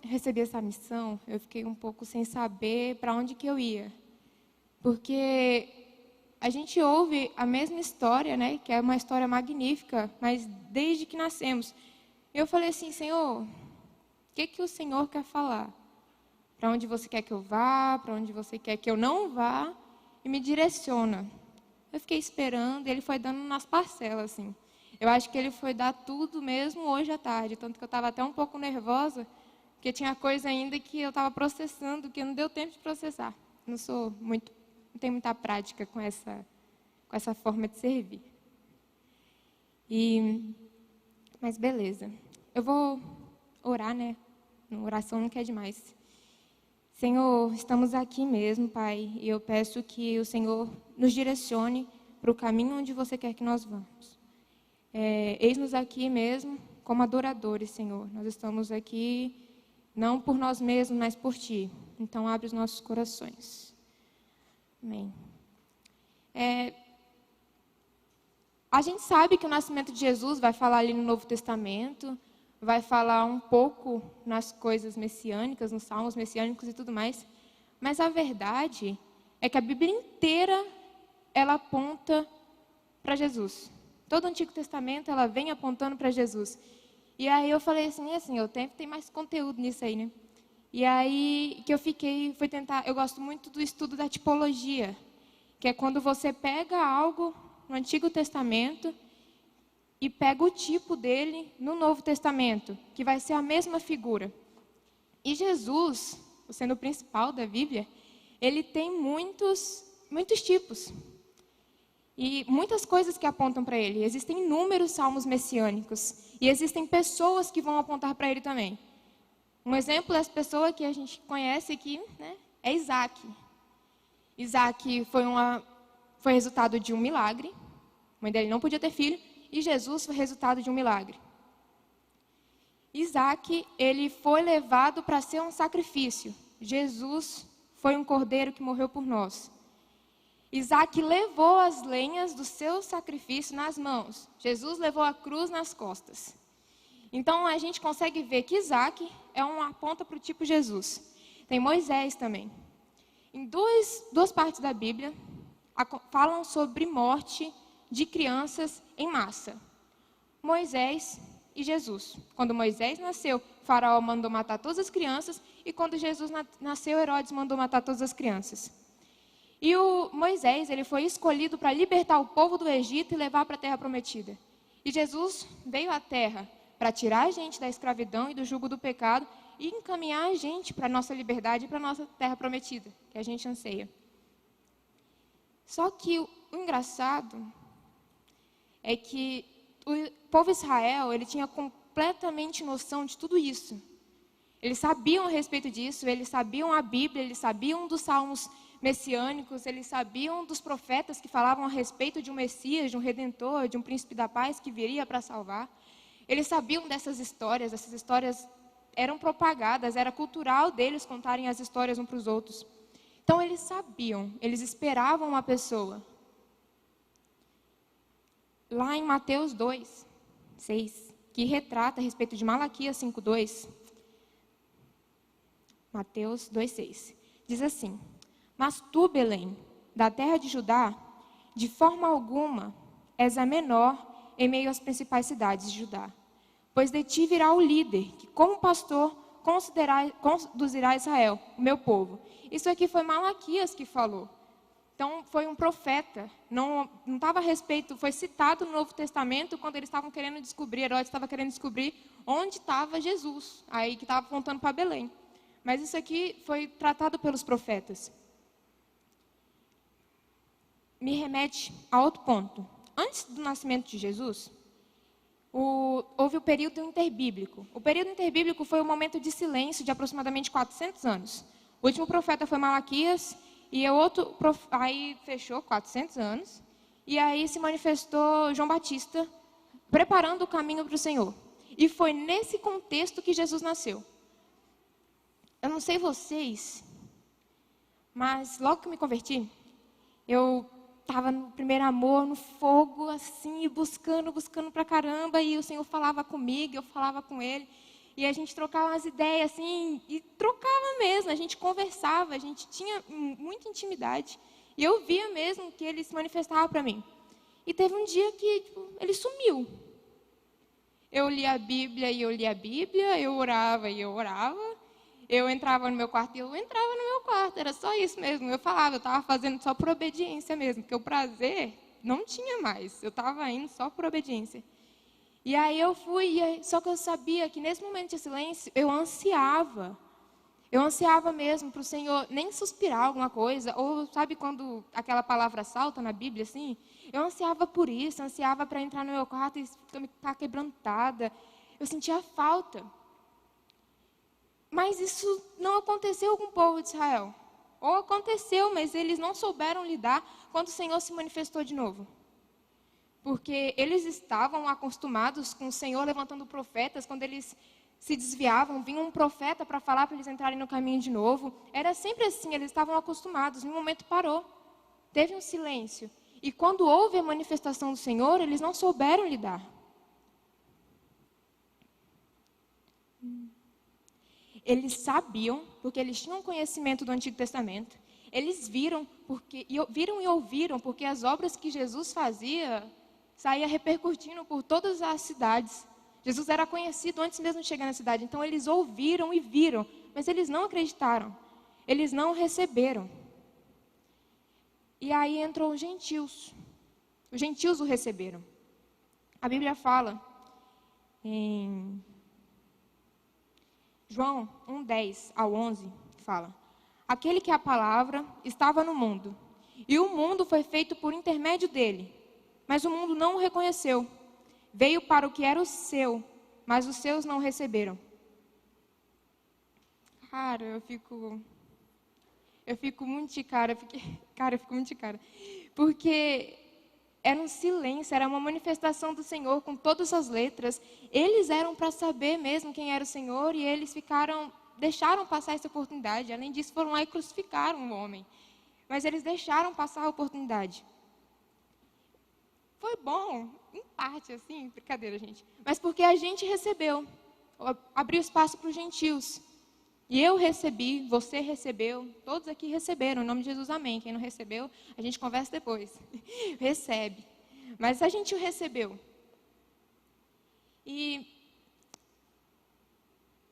recebi essa missão, eu fiquei um pouco sem saber para onde que eu ia. Porque a gente ouve a mesma história, né, que é uma história magnífica, mas desde que nascemos. Eu falei assim, Senhor, o que o Senhor quer falar? Para onde você quer que eu vá? Para onde você quer que eu não vá? E me direciona. Eu fiquei esperando, e ele foi dando nas parcelas, assim. Eu acho que ele foi dar tudo mesmo hoje à tarde, tanto que eu estava até um pouco nervosa, porque tinha coisa ainda que eu estava processando, que não deu tempo de processar. Não tenho muita prática com essa forma de servir. Mas beleza. Eu vou orar, né? Oração não quer demais. Senhor, estamos aqui mesmo, Pai, e eu peço que o Senhor nos direcione para o caminho onde você quer que nós vamos. Eis-nos aqui mesmo como adoradores, Senhor. Nós estamos aqui não por nós mesmos, mas por Ti. Então, abre os nossos corações. Amém. A gente sabe que o nascimento de Jesus vai falar ali no Novo Testamento, vai falar um pouco nas coisas messiânicas, nos salmos messiânicos e tudo mais, mas a verdade é que a Bíblia inteira, ela aponta para Jesus. Todo o Antigo Testamento, ela vem apontando para Jesus. E aí eu falei assim, eu tem mais conteúdo nisso aí, né? E aí que fui tentar, eu gosto muito do estudo da tipologia, que é quando você pega algo no Antigo Testamento e pega o tipo dele no Novo Testamento, que vai ser a mesma figura. E Jesus, sendo o principal da Bíblia, ele tem muitos tipos. E muitas coisas que apontam para ele. Existem inúmeros salmos messiânicos. E existem pessoas que vão apontar para ele também. Um exemplo dessa pessoa que a gente conhece aqui, né, é Isaac. Isaac foi resultado de um milagre. A mãe dele não podia ter filho. E Jesus foi resultado de um milagre. Isaac, ele foi levado para ser um sacrifício. Jesus foi um cordeiro que morreu por nós. Isaac levou as lenhas do seu sacrifício nas mãos. Jesus levou a cruz nas costas. Então, a gente consegue ver que Isaac é uma ponta para o tipo Jesus. Tem Moisés também. Em duas partes da Bíblia, falam sobre morte de crianças em massa. Moisés e Jesus. Quando Moisés nasceu, Faraó mandou matar todas as crianças, e quando Jesus nasceu, Herodes mandou matar todas as crianças. E o Moisés, ele foi escolhido para libertar o povo do Egito e levar para a Terra Prometida. E Jesus veio à Terra para tirar a gente da escravidão e do jugo do pecado e encaminhar a gente para a nossa liberdade e para a nossa Terra Prometida, que a gente anseia. Só que o engraçado é que o povo Israel, ele tinha completamente noção de tudo isso. Eles sabiam a respeito disso, eles sabiam a Bíblia, eles sabiam dos salmos messiânicos, eles sabiam dos profetas que falavam a respeito de um Messias, de um Redentor, de um Príncipe da Paz que viria para salvar. Eles sabiam dessas histórias eram propagadas, era cultural deles contarem as histórias uns para os outros. Então eles sabiam, eles esperavam uma pessoa. Lá em Mateus 2:6, que retrata a respeito de Malaquias 5:2, Mateus 2:6, diz assim: Mas tu, Belém, da terra de Judá, de forma alguma és a menor em meio às principais cidades de Judá. Pois de ti virá o líder, que como pastor conduzirá Israel, o meu povo. Isso aqui foi Malaquias que falou. Então, foi um profeta, não estava a respeito, foi citado no Novo Testamento quando eles estavam querendo descobrir, Herodes estava querendo descobrir onde estava Jesus, aí que estava apontando para Belém. Mas isso aqui foi tratado pelos profetas. Me remete a outro ponto. Antes do nascimento de Jesus, houve o período interbíblico. O período interbíblico foi um momento de silêncio de aproximadamente 400 anos. O último profeta foi Malaquias, e aí fechou 400 anos, e aí se manifestou João Batista, preparando o caminho para o Senhor. E foi nesse contexto que Jesus nasceu. Eu não sei vocês, mas logo que me converti, eu estava no primeiro amor, no fogo, assim, buscando pra caramba, e o Senhor falava comigo, eu falava com Ele. e a gente trocava umas ideias, assim, e trocava mesmo, a gente conversava, a gente tinha muita intimidade. E eu via mesmo que ele se manifestava para mim. E teve um dia que ele sumiu. Eu lia a Bíblia e eu lia a Bíblia, eu orava e eu orava. Eu entrava no meu quarto e eu entrava no meu quarto, era só isso mesmo. Eu falava, eu estava fazendo só por obediência mesmo, porque o prazer não tinha mais. Eu estava indo só por obediência. E aí eu fui, só que eu sabia que nesse momento de silêncio, eu ansiava. Eu ansiava mesmo para o Senhor nem suspirar alguma coisa, ou sabe quando aquela palavra salta na Bíblia, assim? Eu ansiava por isso, ansiava para entrar no meu quarto e ficar quebrantada. Eu sentia falta. Mas isso não aconteceu com o povo de Israel. Ou aconteceu, mas eles não souberam lidar quando o Senhor se manifestou de novo. Porque eles estavam acostumados com o Senhor levantando profetas, quando eles se desviavam, vinha um profeta para falar para eles entrarem no caminho de novo. Era sempre assim, eles estavam acostumados. No momento parou, teve um silêncio. E quando houve a manifestação do Senhor, eles não souberam lidar. Eles sabiam, porque eles tinham conhecimento do Antigo Testamento. Eles viram e ouviram, porque as obras que Jesus fazia saía repercutindo por todas as cidades. Jesus era conhecido antes mesmo de chegar na cidade. Então eles ouviram e viram, mas eles não acreditaram. Eles não receberam. E aí entrou os gentios. Os gentios o receberam. A Bíblia fala em João 1:10 ao 11, fala: aquele que é a palavra estava no mundo, e o mundo foi feito por intermédio dele, mas o mundo não o reconheceu. Veio para o que era o seu, mas os seus não o receberam. Cara, eu fico muito de cara, eu fico muito de cara. Porque era um silêncio, era uma manifestação do Senhor com todas as letras. Eles eram para saber mesmo quem era o Senhor e eles deixaram passar essa oportunidade. Além disso, foram lá e crucificaram o homem. Mas eles deixaram passar a oportunidade. Foi bom, em parte, assim, brincadeira, gente. Mas porque a gente recebeu, abriu espaço para os gentios. E eu recebi, você recebeu, todos aqui receberam, em nome de Jesus, amém. Quem não recebeu, a gente conversa depois. Recebe. Mas a gente o recebeu.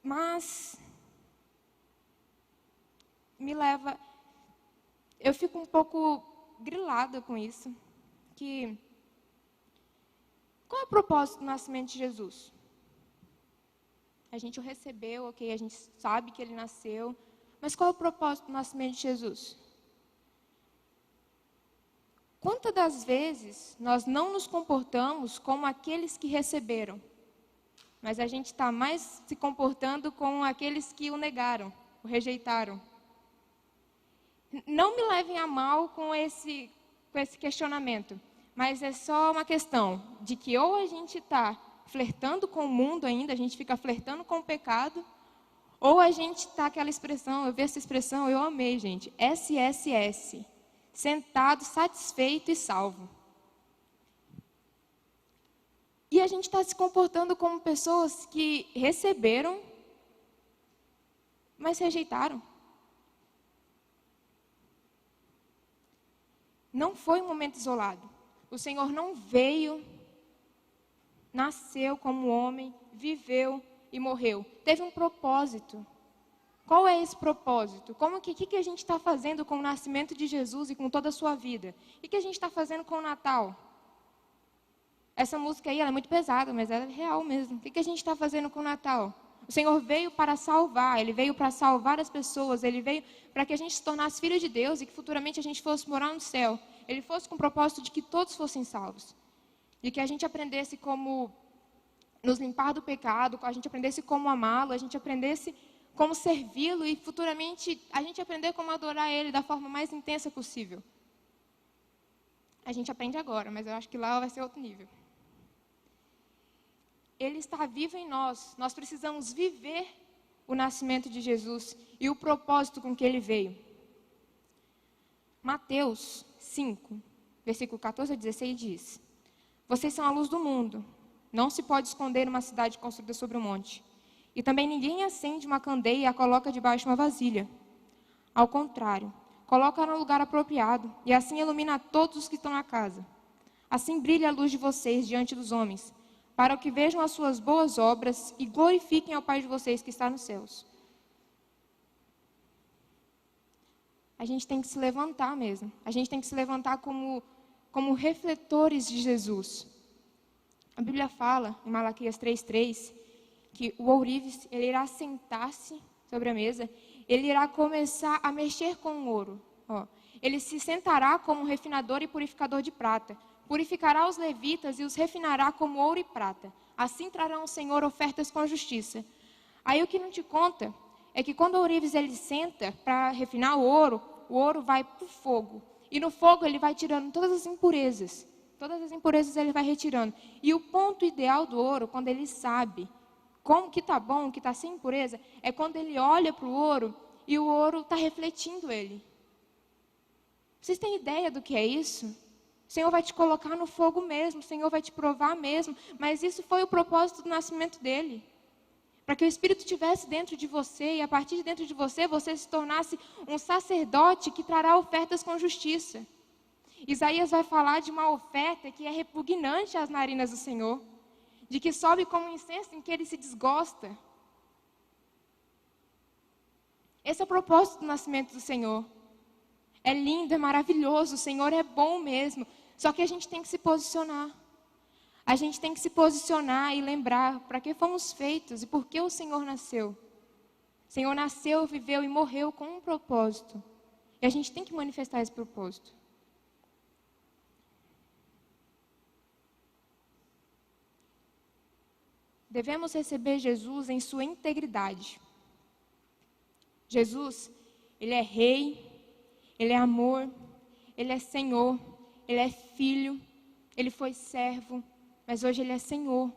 Mas me leva, eu fico um pouco grilada com isso, qual é o propósito do nascimento de Jesus? A gente o recebeu, ok, a gente sabe que ele nasceu, mas qual é o propósito do nascimento de Jesus? Quantas das vezes nós não nos comportamos como aqueles que receberam, mas a gente está mais se comportando como aqueles que o negaram, o rejeitaram? Não me levem a mal com esse questionamento, mas é só uma questão de que ou a gente está flertando com o mundo ainda, a gente fica flertando com o pecado, ou a gente está aquela expressão, eu vi essa expressão, eu amei, gente, SSS, sentado, satisfeito e salvo. E a gente está se comportando como pessoas que receberam, mas rejeitaram. Não foi um momento isolado. O Senhor não veio, nasceu como homem, viveu e morreu. Teve um propósito. Qual é esse propósito? O que a gente está fazendo com o nascimento de Jesus e com toda a sua vida? O que a gente está fazendo com o Natal? Essa música aí ela é muito pesada, mas ela é real mesmo. O que a gente está fazendo com o Natal? O Senhor veio para salvar, Ele veio para salvar as pessoas, Ele veio para que a gente se tornasse filho de Deus e que futuramente a gente fosse morar no céu. Ele fosse com o propósito de que todos fossem salvos. De que a gente aprendesse como nos limpar do pecado, a gente aprendesse como amá-lo, a gente aprendesse como servi-lo e futuramente a gente aprender como adorar Ele da forma mais intensa possível. A gente aprende agora, mas eu acho que lá vai ser outro nível. Ele está vivo em nós. Nós precisamos viver o nascimento de Jesus e o propósito com que Ele veio. Mateus 5, versículo 14 a 16 diz: vocês são a luz do mundo. Não se pode esconder uma cidade construída sobre um monte. E também ninguém acende uma candeia e a coloca debaixo de uma vasilha. Ao contrário, coloca no lugar apropriado, e assim ilumina todos os que estão na casa. Assim brilha a luz de vocês diante dos homens, para que vejam as suas boas obras e glorifiquem ao Pai de vocês que está nos céus. A gente tem que se levantar mesmo. A gente tem que se levantar como refletores de Jesus. A Bíblia fala, em Malaquias 3:3, que o ourives, ele irá sentar-se sobre a mesa, ele irá começar a mexer com o ouro. Ele se sentará como refinador e purificador de prata. Purificará os levitas e os refinará como ouro e prata. Assim trará o Senhor ofertas com justiça. Aí o que não te conta é que quando o ourives ele senta para refinar o ouro vai para o fogo. E no fogo ele vai tirando todas as impurezas. Todas as impurezas ele vai retirando. E o ponto ideal do ouro, quando ele sabe como que está bom, que está sem impureza, é quando ele olha para o ouro e o ouro está refletindo ele. Vocês têm ideia do que é isso? O Senhor vai te colocar no fogo mesmo, o Senhor vai te provar mesmo. Mas isso foi o propósito do nascimento dele. Para que o Espírito estivesse dentro de você e a partir de dentro de você, você se tornasse um sacerdote que trará ofertas com justiça. Isaías vai falar de uma oferta que é repugnante às narinas do Senhor, de que sobe como um incenso em que ele se desgosta. Esse é o propósito do nascimento do Senhor. É lindo, é maravilhoso, o Senhor é bom mesmo, só que a gente tem que se posicionar. A gente tem que se posicionar e lembrar para que fomos feitos e por que o Senhor nasceu. O Senhor nasceu, viveu e morreu com um propósito. E a gente tem que manifestar esse propósito. Devemos receber Jesus em sua integridade. Jesus, ele é rei, ele é amor, ele é Senhor, ele é filho, ele foi servo, mas hoje ele é Senhor.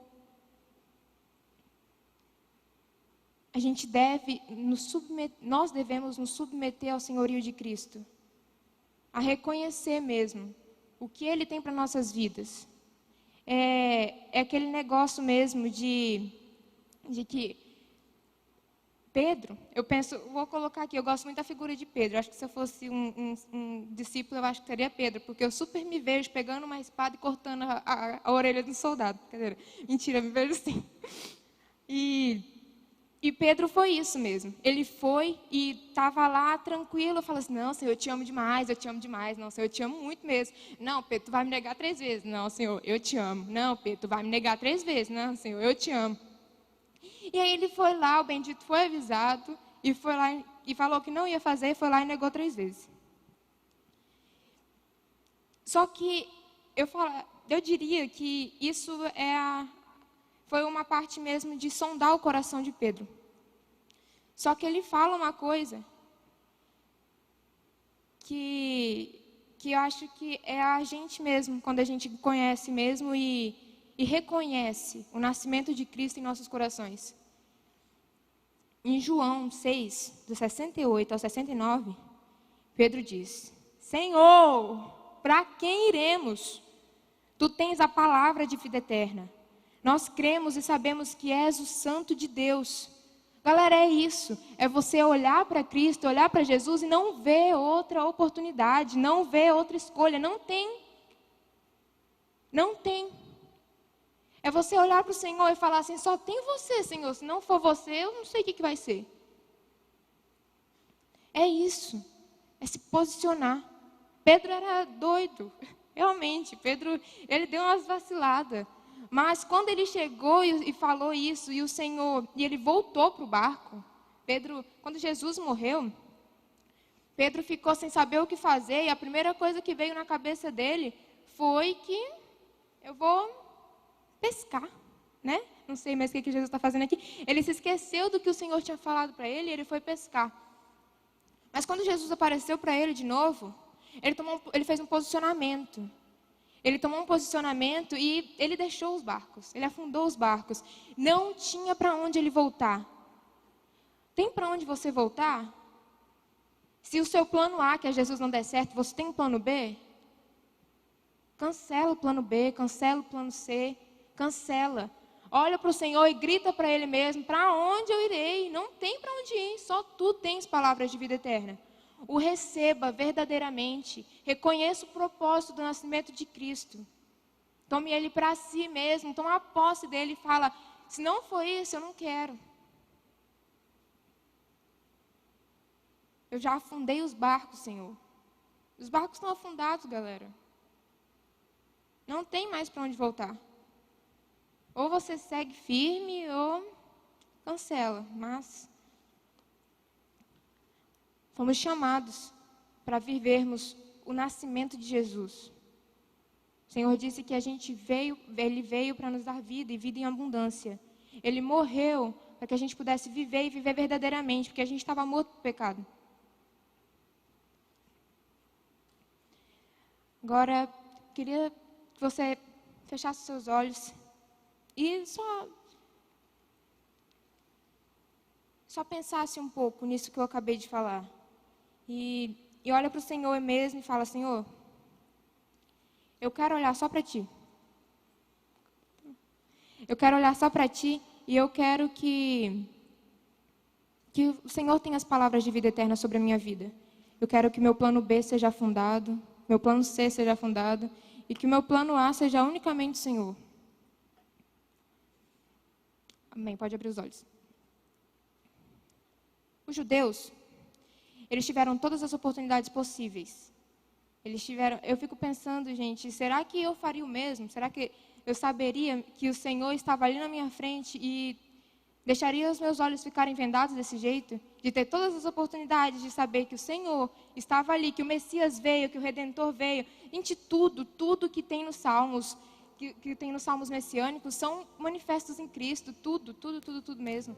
Nós devemos nos submeter ao senhorio de Cristo, a reconhecer mesmo o que ele tem para nossas vidas. É aquele negócio mesmo de que Pedro, vou colocar aqui, eu gosto muito da figura de Pedro. Acho que se eu fosse um discípulo, eu acho que seria Pedro, porque eu super me vejo pegando uma espada e cortando a orelha do soldado. Mentira, me vejo assim. E Pedro foi isso mesmo. Ele foi e estava lá tranquilo, falou assim: não, Senhor, eu te amo demais, não, Senhor, eu te amo muito mesmo. Não, Pedro, tu vai me negar 3 vezes. Não, Senhor, eu te amo. Não, Pedro, tu vai me negar 3 vezes. Não, Senhor, eu te amo. E aí ele foi lá, o bendito foi avisado, e foi lá e falou que não ia fazer, foi lá e negou 3 vezes. Só que eu diria que isso foi uma parte mesmo de sondar o coração de Pedro. Só que ele fala uma coisa que eu acho que é a gente mesmo, quando a gente conhece mesmo e reconhece o nascimento de Cristo em nossos corações. Em João 6, do 68 ao 69, Pedro diz: Senhor, para quem iremos? Tu tens a palavra de vida eterna. Nós cremos e sabemos que és o Santo de Deus. Galera, é isso. É você olhar para Cristo, olhar para Jesus e não ver outra oportunidade, não ver outra escolha. Não tem. Não tem. É você olhar para o Senhor e falar assim: só tem você, Senhor. Se não for você, eu não sei o que vai ser. É isso. É se posicionar. Pedro era doido. Realmente, Pedro, ele deu umas vaciladas. Mas quando ele chegou e falou isso, e o Senhor, e ele voltou para o barco, quando Jesus morreu, Pedro ficou sem saber o que fazer, e a primeira coisa que veio na cabeça dele foi que eu vou pescar, né? Não sei mais o que Jesus está fazendo aqui. Ele se esqueceu do que o Senhor tinha falado para ele, e ele foi pescar. Mas quando Jesus apareceu para ele de novo, ele fez um posicionamento. Ele tomou um posicionamento e ele deixou os barcos. Ele afundou os barcos. Não tinha para onde ele voltar. Tem para onde você voltar? Se o seu plano A, que é Jesus, não der certo, você tem um plano B? Cancela o plano B, cancela o plano C, cancela. olha para o Senhor e grita para Ele mesmo, para onde eu irei? Não tem para onde ir, só Tu tens palavras de vida eterna. O receba verdadeiramente, reconheça o propósito do nascimento de Cristo. Tome Ele para si mesmo, toma a posse dEle e fala, se não for isso, eu não quero. Eu já afundei os barcos, Senhor. Os barcos estão afundados, galera. Não tem mais para onde voltar. Ou você segue firme ou cancela. Mas fomos chamados para vivermos o nascimento de Jesus. O Senhor disse que Ele veio para nos dar vida e vida em abundância. Ele morreu para que a gente pudesse viver e viver verdadeiramente, porque a gente estava morto pelo pecado. Agora, queria que você fechasse seus olhos e só pensasse um pouco nisso que eu acabei de falar. E olha para o Senhor mesmo e fala, Senhor, eu quero olhar só para Ti. Eu quero olhar só para Ti e eu quero que o Senhor tenha as palavras de vida eterna sobre a minha vida. Eu quero que meu plano B seja afundado, meu plano C seja afundado e que o meu plano A seja unicamente o Senhor. Amém, pode abrir os olhos. Os judeus, eles tiveram todas as oportunidades possíveis. Eu fico pensando, gente, será que eu faria o mesmo? Será que eu saberia que o Senhor estava ali na minha frente e deixaria os meus olhos ficarem vendados desse jeito? De ter todas as oportunidades de saber que o Senhor estava ali, que o Messias veio, que o Redentor veio. Gente, tudo que tem nos Salmos, que tem nos Salmos messiânicos, são manifestos em Cristo. Tudo mesmo.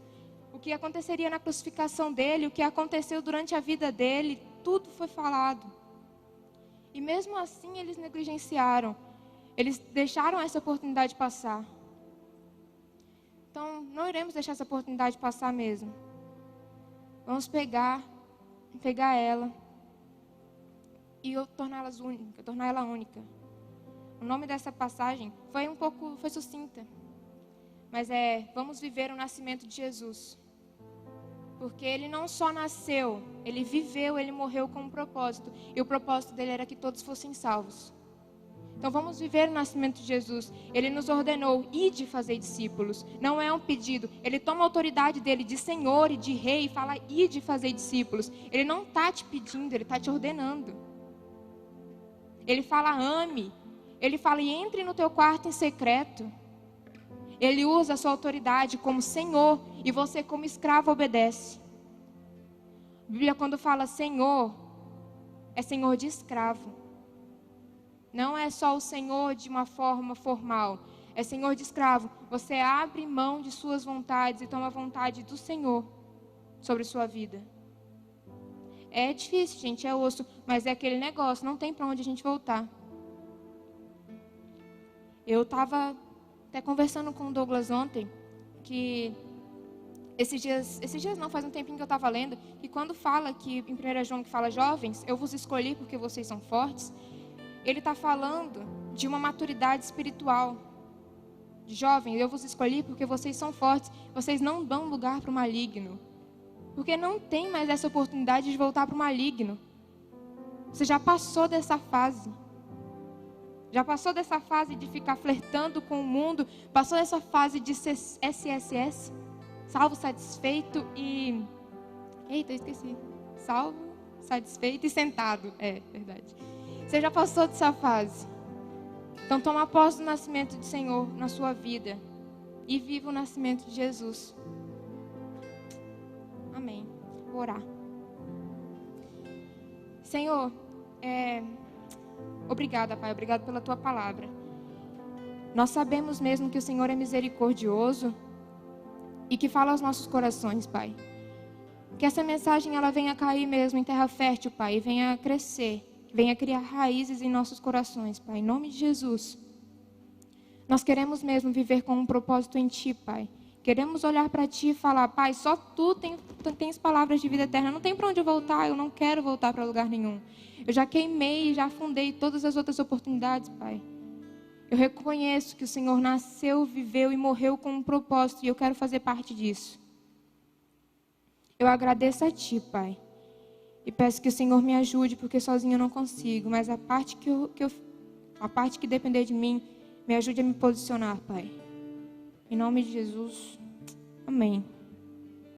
O que aconteceria na crucificação dele, o que aconteceu durante a vida dele, tudo foi falado. E mesmo assim eles negligenciaram. Eles deixaram essa oportunidade passar. Então, não iremos deixar essa oportunidade passar mesmo. Vamos pegar ela e torná-la única. O nome dessa passagem foi sucinta. Mas vamos viver o nascimento de Jesus. Porque Ele não só nasceu, Ele viveu, Ele morreu com um propósito. E o propósito dele era que todos fossem salvos. Então vamos viver o nascimento de Jesus. Ele nos ordenou, ide fazer discípulos. Não é um pedido. Ele toma a autoridade dele de Senhor e de Rei e fala, ide fazer discípulos. Ele não está te pedindo, Ele está te ordenando. Ele fala, ame. Ele fala, e entre no teu quarto em secreto. Ele usa a sua autoridade como Senhor e você como escravo obedece. A Bíblia quando fala Senhor, é Senhor de escravo. Não é só o Senhor de uma forma formal, é Senhor de escravo. Você abre mão de suas vontades e toma a vontade do Senhor sobre sua vida. É difícil, gente, é osso, mas é aquele negócio, não tem para onde a gente voltar. Eu estava até conversando com o Douglas ontem, que esses dias não, faz um tempinho que eu estava lendo, que quando fala que, em 1 João que fala, jovens, eu vos escolhi porque vocês são fortes, ele está falando de uma maturidade espiritual. De jovens, eu vos escolhi porque vocês são fortes, vocês não dão lugar para o maligno. Porque não tem mais essa oportunidade de voltar para o maligno. Você já passou dessa fase. Já passou dessa fase de ficar flertando com o mundo? Passou dessa fase de ser SSS? Salvo, satisfeito e... Eita, eu esqueci. Salvo, satisfeito e sentado. É, verdade. Você já passou dessa fase. Então toma posse do nascimento do Senhor na sua vida. E viva o nascimento de Jesus. Amém. Vou orar. Senhor, obrigada, Pai. Obrigado pela Tua palavra. Nós sabemos mesmo que o Senhor é misericordioso e que fala aos nossos corações, Pai. Que essa mensagem ela venha cair mesmo em terra fértil, Pai, e venha crescer, venha criar raízes em nossos corações, Pai. Em nome de Jesus. Nós queremos mesmo viver com um propósito em Ti, Pai. Queremos olhar para Ti e falar, Pai, só Tu tens palavras de vida eterna. Não tem para onde eu voltar, eu não quero voltar para lugar nenhum. Eu já queimei, já afundei todas as outras oportunidades, Pai. Eu reconheço que o Senhor nasceu, viveu e morreu com um propósito, e eu quero fazer parte disso. Eu agradeço a Ti, Pai, e peço que o Senhor me ajude, porque sozinho eu não consigo, mas a parte a parte que depender de mim, me ajude a me posicionar, Pai. Em nome de Jesus, amém.